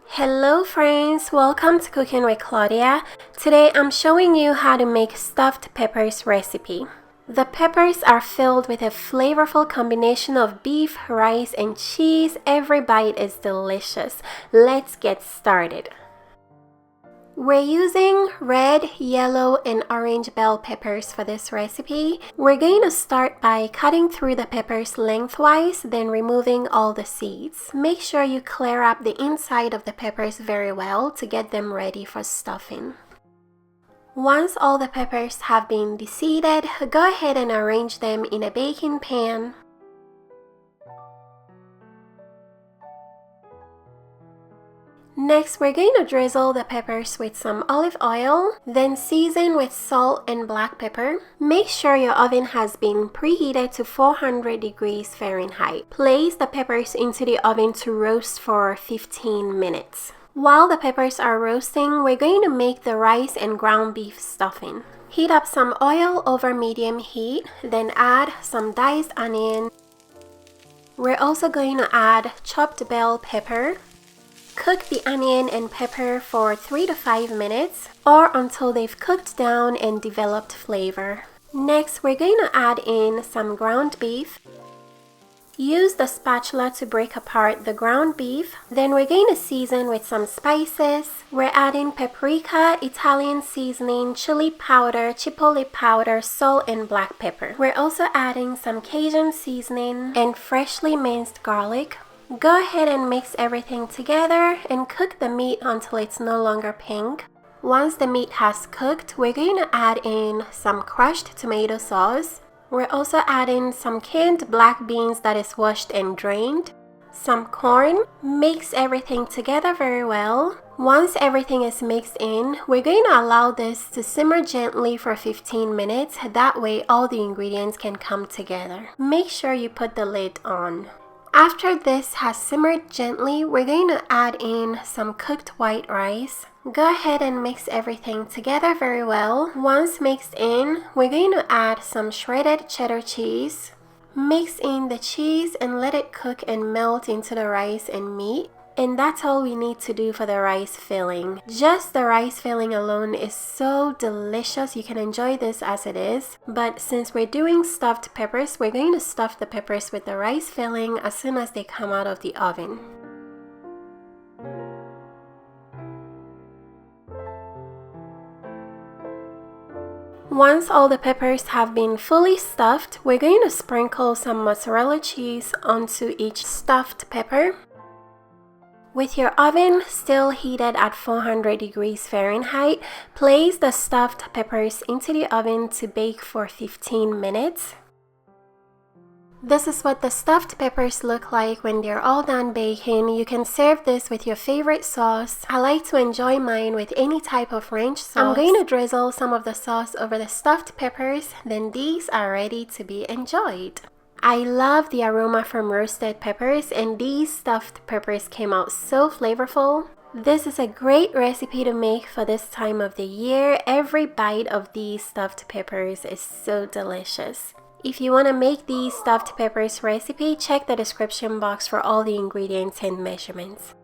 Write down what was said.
Hello friends, welcome to Cooking with Claudia. Today I'm showing you how to make stuffed peppers recipe. The peppers are filled with a flavorful combination of beef, rice, and cheese. Every bite is delicious. Let's get started. We're using red, yellow, and orange bell peppers for this recipe. We're going to start by cutting through the peppers lengthwise, then removing all the seeds. Make sure you clear up the inside of the peppers very well to get them ready for stuffing. Once all the peppers have been deseeded, go ahead and arrange them in a baking pan. Next, we're going to drizzle the peppers with some olive oil, then season with salt and black pepper. Make sure your oven has been preheated to 400 degrees Fahrenheit. Place the peppers into the oven to roast for 15 minutes. While the peppers are roasting, we're going to make the rice and ground beef stuffing. Heat up some oil over medium heat, then add some diced onion. We're also going to add chopped bell pepper. Cook the onion and pepper for 3 to 5 minutes or until they've cooked down and developed flavor. Next, we're going to add in some ground beef. Use the spatula to break apart the ground beef. Then we're going to season with some spices. We're adding paprika, Italian seasoning, chili powder, chipotle powder, salt, and black pepper. We're also adding some Cajun seasoning and freshly minced garlic. Go ahead and mix everything together and cook the meat until it's no longer pink. Once the meat has cooked, we're going to add in some crushed tomato sauce. We're also adding some canned black beans that is washed and drained, some corn. Mix everything together very well. Once everything is mixed in, we're going to allow this to simmer gently for 15 minutes. That way all the ingredients can come together. Make sure you put the lid on. After this has simmered gently, we're going to add in some cooked white rice. Go ahead and mix everything together very well. Once mixed in, we're going to add some shredded cheddar cheese. Mix in the cheese and let it cook and melt into the rice and meat. And that's all we need to do for the rice filling. Just the rice filling alone is so delicious. You can enjoy this as it is. But since we're doing stuffed peppers, we're going to stuff the peppers with the rice filling as soon as they come out of the oven. Once all the peppers have been fully stuffed, we're going to sprinkle some mozzarella cheese onto each stuffed pepper. With your oven still heated at 400 degrees Fahrenheit, place the stuffed peppers into the oven to bake for 15 minutes. This is what the stuffed peppers look like when they're all done baking. You can serve this with your favorite sauce. I like to enjoy mine with any type of ranch sauce. I'm going to drizzle some of the sauce over the stuffed peppers, then these are ready to be enjoyed. I love the aroma from roasted peppers, and these stuffed peppers came out so flavorful. This is a great recipe to make for this time of the year. Every bite of these stuffed peppers is so delicious. If you want to make these stuffed peppers recipe, check the description box for all the ingredients and measurements.